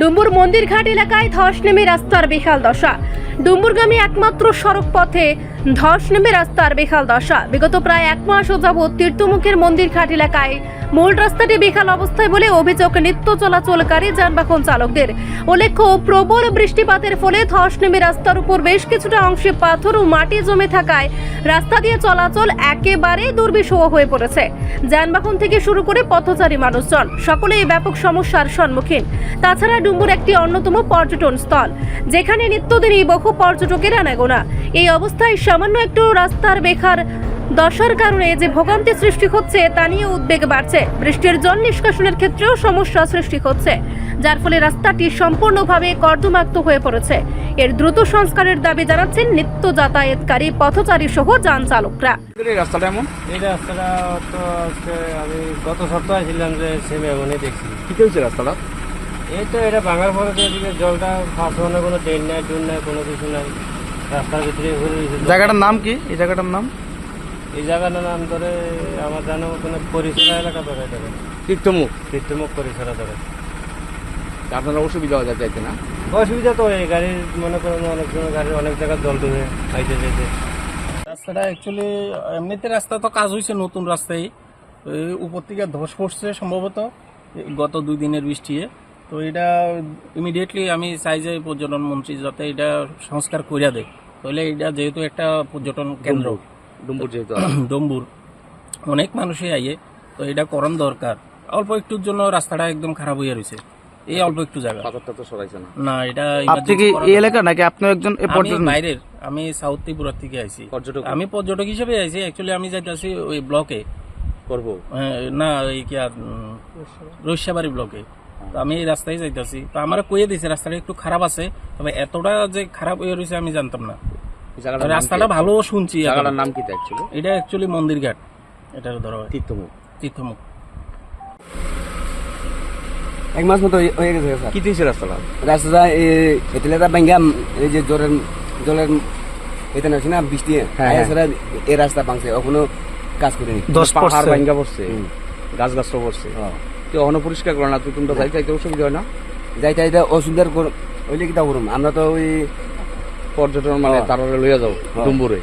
ডুম্বুর মন্দিরঘাট এলাকায় ধস নেমে রাস্তার বেহাল দশা। ডুম্বুরগামী একমাত্র সড়ক পথে ধস নেমে রাস্তার বেহাল দশা। বিগত প্রায় এক মাস যাবৎ তীর্থমুখের মন্দিরঘাট এলাকায় মূল রাস্তাটি বেহাল অবস্থায় বলে অভিযোগ নিত্য চলাচলকারী যানবাহন চালকদের। উল্লেখ্য, প্রবল বৃষ্টিপাতের ফলে ধস নেমে রাস্তার উপর বেশ কিছুটা অংশে পাথর ও মাটি জমে থাকায় রাস্তা দিয়ে চলাচল একেবারে দুর্বিষহ হয়ে পড়েছে। যানবাহন থেকে শুরু করে পথচারী মানুষজন সকলেই ব্যাপক সমস্যার সম্মুখীন। তাছাড়া ডুম্বুর একটি অন্যতম পর্যটন স্থল, যেখানে নিত্যদিনই বহু পর্যটকের আনাগোনা। এই অবস্থায় সামান্য একটু রাস্তার বেকার দশার কারণে যে ভোগান্তি সৃষ্টি হচ্ছে তা নিয়ে উদ্বেগ বাড়ছে। বৃষ্টির জল নিষ্কাশনের ক্ষেত্রেও সমস্যা সৃষ্টি হচ্ছে, যার ফলে রাস্তাটি সম্পূর্ণভাবে কর্দমাক্ত হয়ে পড়েছে। এর দ্রুত সংস্কারের দাবি জানাচ্ছেন নিত্য যাতায়াতকারী পথচারী সহ যান চালকরা। এই রাস্তাটা তো আমি গত সপ্তাহে ছিলাম যে সেম এমনই দেখছি। কি চলছে রাস্তাটা? এটা ভাঙার পরে তো এদিকে জলটা ফাঁসানো, কোনো ট্রেন নাই, টুন নাই, কোনো কিছু নাই। রাস্তার ভিতরে ঘুরে জায়গাটার নাম কি? এই জায়গাটার নাম এই জায়গাটার নাম ধরে আমার জানা মতো পরিসরা এলাকা ধরে এটাকে তীর্থমুখ পরিসরা ধরে। আপনার অসুবিধা হয়ে যাচ্ছে না? অসুবিধা তো এই গাড়ির মনে করেন অনেক সময় গাড়ির অনেক জায়গায় জল ডুবে খাইতে যেতে। রাস্তাটা অ্যাকচুয়ালি এমনিতে রাস্তা তো কাজ হয়েছে, নতুন রাস্তায় উপর থেকে ধস পড়ছে সম্ভবত গত 2 দিনের বৃষ্টিতে। তো এটা ইমিডিয়েটলি আমি চাই যে পর্যটন মন্ত্রী যাতে এটা সংস্কার করিয়া দেয়। তাহলে এটা যেহেতু একটা পর্যটন কেন্দ্র, ডুম্বুর যেহেতু ডম্বুর অনেক মানুষই আইয়ে, তো এটা করণ দরকার। অল্প একটুর জন্য রাস্তাটা একদম খারাপ হয়ে রয়েছে, এই অল্প একটু জায়গা। পাথরটা তো সরাইছে না। না, এটা আপনি কি এই এলাকা নাকি আপনি একজন বাইরের? আমি সাউথ ত্রিপুরা থেকে আইছি, পর্যটক? আমি পর্যটক হিসেবে আইছি। অ্যাকচুয়ালি আমি যাইতেছি ওই ব্লকে করবো না, ওই কি আর রৈশাবাড়ি ব্লকে। তো আমি এই রাস্তায় যাইতেছি, তো আমার কইয়ে দিয়েছে রাস্তাটা একটু খারাপ আছে, তবে এতটা যে খারাপ হয়ে রয়েছে আমি জানতাম না। রাস্তাটা ভালো শুনছি। জায়গাটার নাম কি অ্যাকচুয়ালি? এটা অ্যাকচুয়ালি মন্দিরঘাট, এটার ধরো তীর্থমুখ। এক মাস মতো হয়ে গেছে স্যার। কি দিয়েছে রাস্তাটা? রাস্তাটা এতলেটা ভাঙ্গা, এই যে জলের এতে না না বৃষ্টি, এই রাস্তা ভাঙছে, এখনো কাজ করিনি। পাহাড় ভাঙ্গা পড়ছে, গাছ পড়ছে, তো এখনো পরিষ্কার করে না। তোমরা যাইতে অসুবিধা হয় না? যাইতে অসুবিধার হইলে কি তা করুম, আমরা তো ওই পর্যটন মানে তারা লইয়া যাও ডুম্বুরে।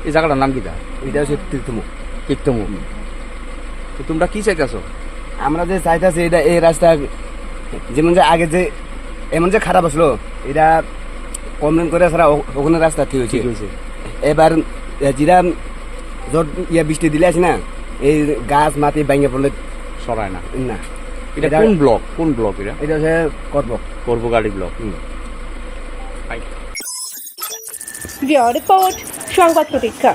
এই জায়গাটার নাম কি? এটা হচ্ছে তীর্থমুখ। তো তোমরা কি চাইতেছো? আমরা যে চাইতেছি এটা এই রাস্তা যেমন যে আগে যে এমন যে খারাপ আসলো, এটা কমপ্লেন করে ছাড়া ওখানে রাস্তা ঠিক হয়েছে। এবার যেটা বৃষ্টি দিলে আছে না, এই গাছ মাটি ভেঙে পড়লে সরায় না। না। এটা কোন ব্লক? এটা হচ্ছে করবগাড়ি ব্লক। রিপোর্ট সংবাদ প্রতীক্ষা।